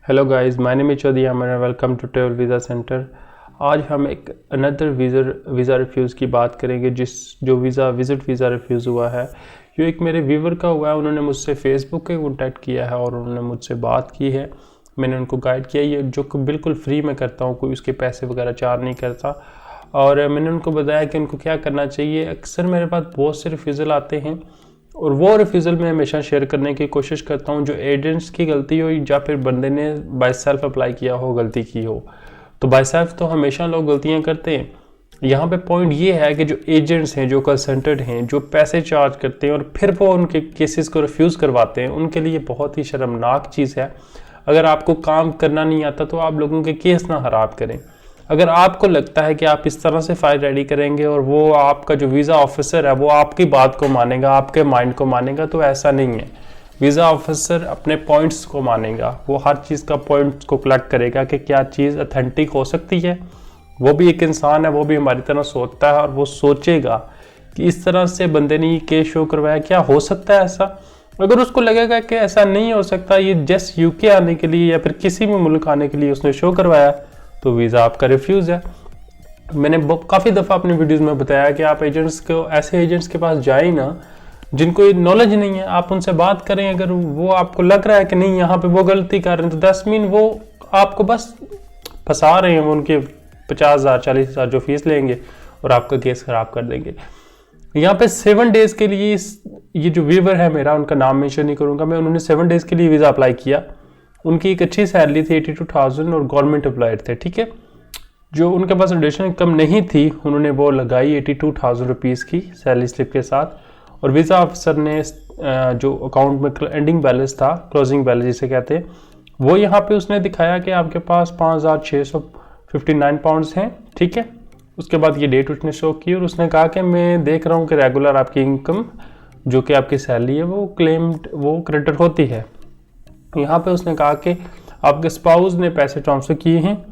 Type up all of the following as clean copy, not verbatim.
Hello guys, my name is Chaudhary Amar, welcome to travel visa centre. आज हम एक another visa refuse की बात करेंगे। जो विज़िट वीज़ा रिफ्यूज़ हुआ है, ये एक मेरे व्यूवर का हुआ है। उन्होंने मुझसे फेसबुक पे कॉन्टैक्ट किया है और उन्होंने मुझसे बात की है। मैंने उनको गाइड किया, ये जो बिल्कुल फ्री में करता हूँ, कोई उसके पैसे वगैरह चार्ज नहीं करता। और मैंने उनको बताया कि उनको क्या करना चाहिए। अक्सर मेरे पास बहुत से रिफ्यूज़ल आते हैं और वो रिफ्यूज़ल मैं हमेशा शेयर करने की कोशिश करता हूँ जो एजेंट्स की गलती हो या फिर बंदे ने बाय सेल्फ अप्लाई किया हो, गलती की हो। तो बाय सेल्फ तो हमेशा लोग गलतियाँ करते हैं। यहाँ पे पॉइंट ये है कि जो एजेंट्स हैं, जो कंसल्टेंट हैं, जो पैसे चार्ज करते हैं और फिर वो उनके केसेस को रिफ्यूज़ करवाते हैं, उनके लिए बहुत ही शर्मनाक चीज़ है। अगर आपको काम करना नहीं आता तो आप लोगों के केस ना खराब करें। अगर आपको लगता है कि आप इस तरह से फाइल रेडी करेंगे और वो आपका जो वीज़ा ऑफिसर है वो आपकी बात को मानेगा, आपके माइंड को मानेगा, तो ऐसा नहीं है। वीज़ा ऑफिसर अपने पॉइंट्स को मानेगा, वो हर चीज़ का पॉइंट्स को कलेक्ट करेगा कि क्या चीज़ अथेंटिक हो सकती है। वो भी एक इंसान है, वो भी हमारी तरह सोचता है और वो सोचेगा कि इस तरह से बंदे ने ये केस शो करवाया, क्या हो सकता है ऐसा। अगर उसको लगेगा कि ऐसा नहीं हो सकता, ये जस्ट यूके आने के लिए या फिर किसी भी मुल्क आने के लिए उसने शो करवाया, तो वीज़ा आपका रिफ्यूज़ है। मैंने काफ़ी दफ़ा अपने वीडियोस में बताया कि आप ऐसे एजेंट्स के पास जाएं ना जिनको नॉलेज नहीं है। आप उनसे बात करें, अगर वो आपको लग रहा है कि नहीं यहाँ पे वो गलती कर रहे हैं, तो 10 मीन वो आपको बस फंसा रहे हैं। वो उनके 50,000 40,000 जो फीस लेंगे और आपका केस ख़राब कर देंगे। यहाँ पे 7 डेज़ के लिए ये जो व्यूवर है मेरा, उनका नाम मेंशन नहीं करूँगा मैं, उन्होंने 7 डेज़ के लिए वीज़ा अप्लाई किया। उनकी एक अच्छी सैलरी थी, 82,000 और गवर्नमेंट एम्प्लॉयड थे, ठीक है। जो उनके पास एडिशनल इनकम नहीं थी, उन्होंने वो लगाई 82,000 रुपीज़ की सैलरी स्लिप के साथ। और वीज़ा ऑफिसर ने जो अकाउंट में एंडिंग बैलेंस था, क्लोजिंग बैलेंस जिसे कहते हैं, वो यहाँ पे उसने दिखाया कि आपके पास 5,659 पाउंड्स हैं, ठीक है। उसके बाद ये डेट उसने शो की और उसने कहा कि मैं देख रहा हूँ कि रेगुलर आपकी इनकम जो कि आपकी सैलरी है वो क्रेडिट होती है। यहाँ पे उसने कहा कि आपके स्पाउस ने पैसे ट्रांसफ़र किए हैं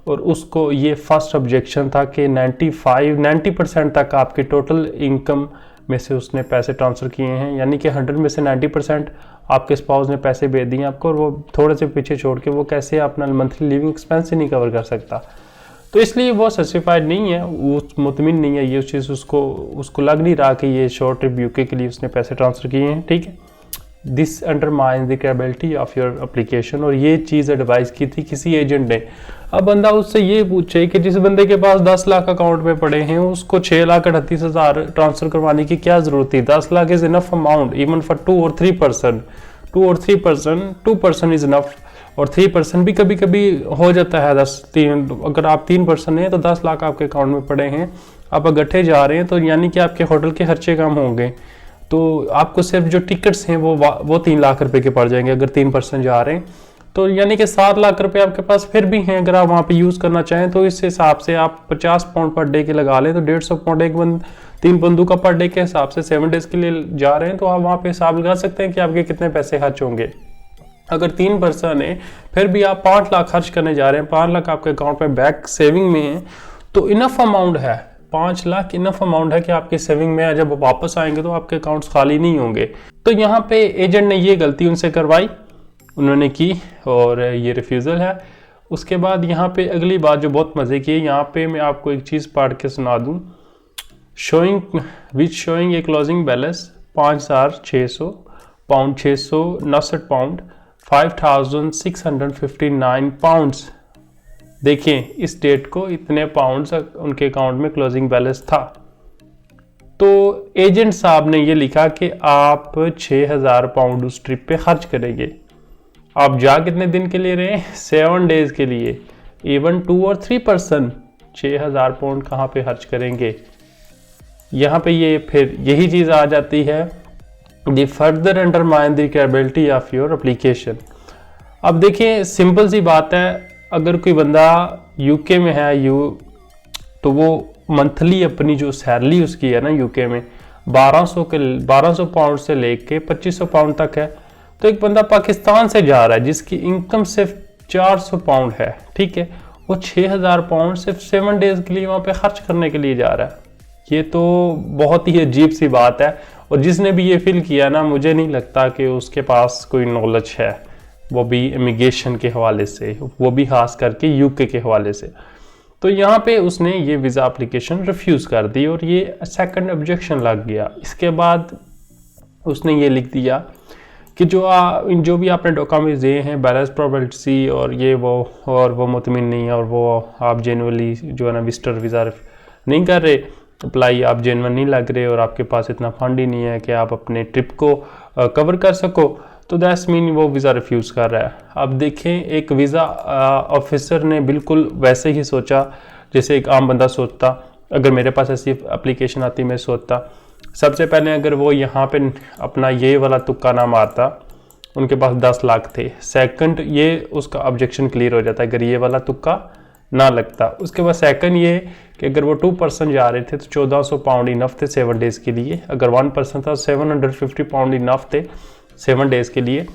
और उसको ये फर्स्ट ऑब्जेक्शन था कि 90% तक आपकी टोटल इनकम में से उसने पैसे ट्रांसफ़र किए हैं, यानी कि 100 में से 90% आपके स्पाउस ने पैसे भेज दिए आपको, और वो थोड़े से पीछे छोड़ के वो कैसे अपना मंथली लिविंग एक्सपेंस ही नहीं कवर कर सकता। तो इसलिए वो सर्टिफाइड नहीं है, वो मुतमिन नहीं है। ये चीज़ उसको लग नहीं रहा कि ये शॉर्ट ट्रिप यूके के लिए उसने पैसे ट्रांसफ़र किए हैं, ठीक है। This undermine the credibility of your application. और ये चीज़ एडवाइस की थी किसी एजेंट ने। अब बंदा उससे ये पूछे कि जिस बंदे के पास 10 लाख अकाउंट में पड़े हैं उसको 6,38,000 ट्रांसफर करवाने की क्या जरूरत थी। 10 lakh is enough amount even for 2 or 3%। 2% is enough, और 3% भी कभी कभी हो जाता है। अगर आप 3% हैं तो 10 लाख आपके अकाउंट में पड़े हैं, आप इकट्ठे जा रहे हैं, तो यानी कि आपके होटल के खर्चे कम होंगे। तो आपको सिर्फ जो टिकट्स हैं वो 3 लाख रुपए के पड़ जाएंगे अगर 3% जा रहे हैं, तो यानी कि 7 लाख रुपए आपके पास फिर भी हैं अगर आप वहाँ पे यूज़ करना चाहें। तो इस हिसाब से आप 50 पाउंड पर डे के लगा लें तो 150 पाउंड 3 बंदों का पर डे के हिसाब से 7 डेज़ के लिए जा रहे हैं, तो आप वहाँ पे हिसाब लगा सकते हैं कि आपके कितने पैसे खर्च होंगे। अगर 3% है फिर भी आप 5 लाख खर्च करने जा रहे हैं, 5 लाख आपके अकाउंट में बैक सेविंग में है, तो इनफ अमाउंट है। 5 लाख इनफ अमाउंट है कि आपके सेविंग में जब वापस आएंगे तो आपके अकाउंट्स खाली नहीं होंगे। तो यहाँ पे एजेंट ने ये गलती उनसे करवाई, उन्होंने की, और ये रिफ्यूज़ल है। उसके बाद यहाँ पे अगली बात जो बहुत मज़े की है, यहाँ पे मैं आपको एक चीज़ पढ़ के सुना दूँ। शोइंग ए closing balance 5,600 pound, 669 pound, 5,659 pounds. देखें इस डेट को इतने पाउंड्स उनके अकाउंट में क्लोजिंग बैलेंस था। तो एजेंट साहब ने ये लिखा कि आप 6,000 पाउंड उस ट्रिप पे खर्च करेंगे। आप जा कितने दिन के लिए रहे? 7 डेज़ के लिए। इवन 2 or 3% 6,000 पाउंड कहाँ पे खर्च करेंगे? यहाँ पे ये फिर यही चीज़ आ जाती है, the further undermine the credibility of your application. अब देखिए सिंपल सी बात है, अगर कोई बंदा यूके में है तो वो मंथली अपनी जो सैलरी उसकी है ना यूके में 1200 पाउंड से लेके 2500 पाउंड तक है। तो एक बंदा पाकिस्तान से जा रहा है जिसकी इनकम सिर्फ 400 पाउंड है, ठीक है, वो 6,000 पाउंड सिर्फ 7 डेज़ के लिए वहाँ पे खर्च करने के लिए जा रहा है। ये तो बहुत ही अजीब सी बात है, और जिसने भी ये फील किया ना, मुझे नहीं लगता कि उसके पास कोई नॉलेज है। वो भी इमिग्रेशन के हवाले से, वो भी खास करके यूके के हवाले से। तो यहाँ पे उसने ये वीज़ा एप्लीकेशन रिफ्यूज़ कर दी और ये सेकंड ऑब्जेक्शन लग गया। इसके बाद उसने ये लिख दिया कि जो भी आपने डॉक्यूमेंट्स दिए हैं, बैलेंस प्रॉपर्टी और ये वो मुतमिन नहीं है, और वो आप जेनुअली जो है ना विजिटर वीज़ा नहीं कर रहे अप्लाई, आप जेनुअन नहीं लग रहे और आपके पास इतना फंड ही नहीं है कि आप अपने ट्रिप को कवर कर सको, तो दैट्स मीन वो वीज़ा रिफ्यूज़ कर रहा है। अब देखें, एक वीज़ा ऑफिसर ने बिल्कुल वैसे ही सोचा जैसे एक आम बंदा सोचता। अगर मेरे पास ऐसी एप्लीकेशन आती मैं सोचता, सबसे पहले अगर वो यहाँ पे अपना ये वाला तुक्का ना मारता, उनके पास 10 लाख थे, सेकंड ये उसका ऑब्जेक्शन क्लियर हो जाता अगर ये वाला तुक्का ना लगता। उसके बाद सेकंड ये कि अगर वो 2% जा रहे थे तो 1400 पाउंड इनफ थे 7 डेज़ के लिए। अगर 1% था 750 पाउंड इनफ थे 7 डेज़ के लिए,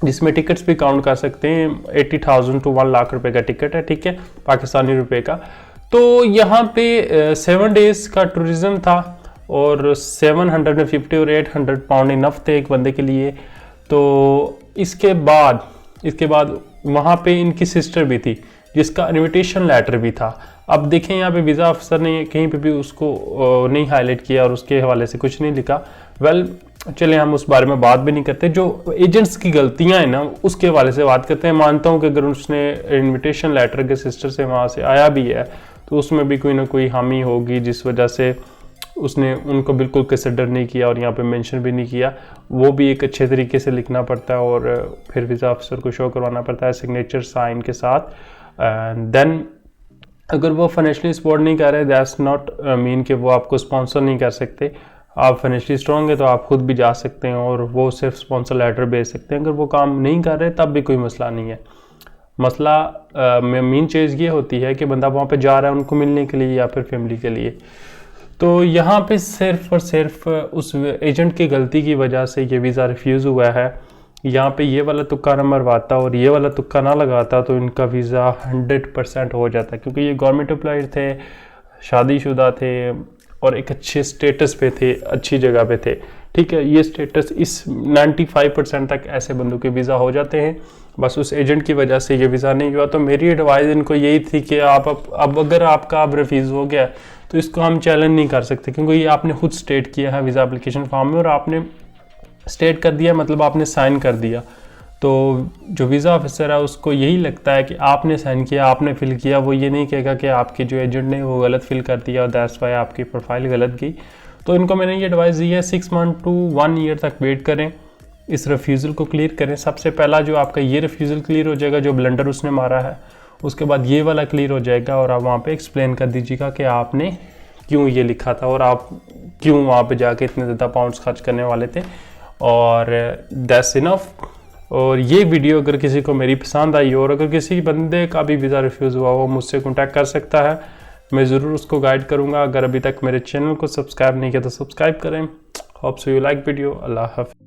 जिसमें टिकट्स भी काउंट कर सकते हैं। 80,000 to 1 लाख रुपए का टिकट है, ठीक है, पाकिस्तानी रुपए का। तो यहाँ पे 7 डेज़ का टूरिज़्म था और 750 और 800 पाउंड इनफ थे एक बंदे के लिए। तो इसके बाद वहाँ पे इनकी सिस्टर भी थी जिसका इनविटेशन लेटर भी था। अब देखें यहाँ पे वीज़ा अफसर ने कहीं पे भी उसको नहीं हाईलाइट किया और उसके हवाले से कुछ नहीं लिखा। चले हम उस बारे में बात भी नहीं करते। जो एजेंट्स की गलतियाँ हैं ना उसके हवाले से बात करते हैं। मानता हूँ कि अगर उसने इनविटेशन लेटर के सिस्टर से वहाँ से आया भी है तो उसमें भी कोई ना कोई हामी होगी जिस वजह से उसने उनको बिल्कुल कंसिडर नहीं किया और यहाँ पे मेंशन भी नहीं किया। वो भी एक अच्छे तरीके से लिखना पड़ता है और फिर वीज़ा अफसर को शो करवाना पड़ता है सिग्नेचर साइन के साथ। एंड देन अगर वो फाइनेंशियली सपोर्ट नहीं कर रहे, दैट्स नॉट मीन कि वो आपको स्पॉन्सर नहीं कर सकते। आप फाइनेंशियली स्ट्रॉन्ग है तो आप खुद भी जा सकते हैं और वो सिर्फ स्पॉन्सर लेटर भेज सकते हैं। अगर वो काम नहीं कर रहे तब भी कोई मसला नहीं है। मसला मेन चीज़ ये होती है कि बंदा वहाँ पे जा रहा है उनको मिलने के लिए या फिर फैमिली के लिए। तो यहाँ पे सिर्फ और सिर्फ उस एजेंट की गलती की वजह से ये वीज़ा रिफ्यूज़ हुआ है। यहाँ पे ये वाला तुक्का ना मरवाता और ये वाला तुक्का ना लगाता तो इनका वीज़ा 100% हो जाता, क्योंकि ये गवर्नमेंट एम्प्लॉय थे, शादीशुदा थे और एक अच्छे स्टेटस पे थे, अच्छी जगह पे थे, ठीक है। ये स्टेटस इस 95% तक ऐसे बंदों के वीज़ा हो जाते हैं। बस उस एजेंट की वजह से ये वीज़ा नहीं हुआ। तो मेरी एडवाइस इनको यही थी कि आप अब अगर आपका अब रिफ्यूज़ हो गया तो इसको हम चैलेंज नहीं कर सकते, क्योंकि ये आपने खुद स्टेट किया है वीज़ा एप्लीकेशन फॉर्म में और आपने स्टेट कर दिया, मतलब आपने साइन कर दिया। तो जो वीज़ा ऑफिसर है उसको यही लगता है कि आपने साइन किया, आपने फिल किया। वो ये नहीं कहेगा कि आपके जो एजेंट ने वो गलत फिल कर दिया और दैट्स वाई आपकी प्रोफाइल गलत गई। तो इनको मैंने ये एडवाइस दी है 6 मंथ to 1 ईयर तक वेट करें, इस रिफ्यूज़ल को क्लियर करें। सबसे पहला जो आपका ये रिफ्यूज़ल क्लियर हो जाएगा, जो ब्लंडर उसने मारा है, उसके बाद ये वाला क्लियर हो जाएगा और आप वहाँ पे एक्सप्लेन कर दीजिएगा कि आपने क्यों ये लिखा था और आप क्यों वहाँ पे जाके इतने ज़्यादा पाउंड्स खर्च करने वाले थे। और दैट्स इनफ। और ये वीडियो अगर किसी को मेरी पसंद आई और अगर किसी बंदे का भी वीज़ा रिफ्यूज़ हुआ वो मुझसे कॉन्टैक्ट कर सकता है, मैं ज़रूर उसको गाइड करूँगा। अगर अभी तक मेरे चैनल को सब्सक्राइब नहीं किया तो सब्सक्राइब करें। Hope so you like video. अल्लाह हाफ़िज़।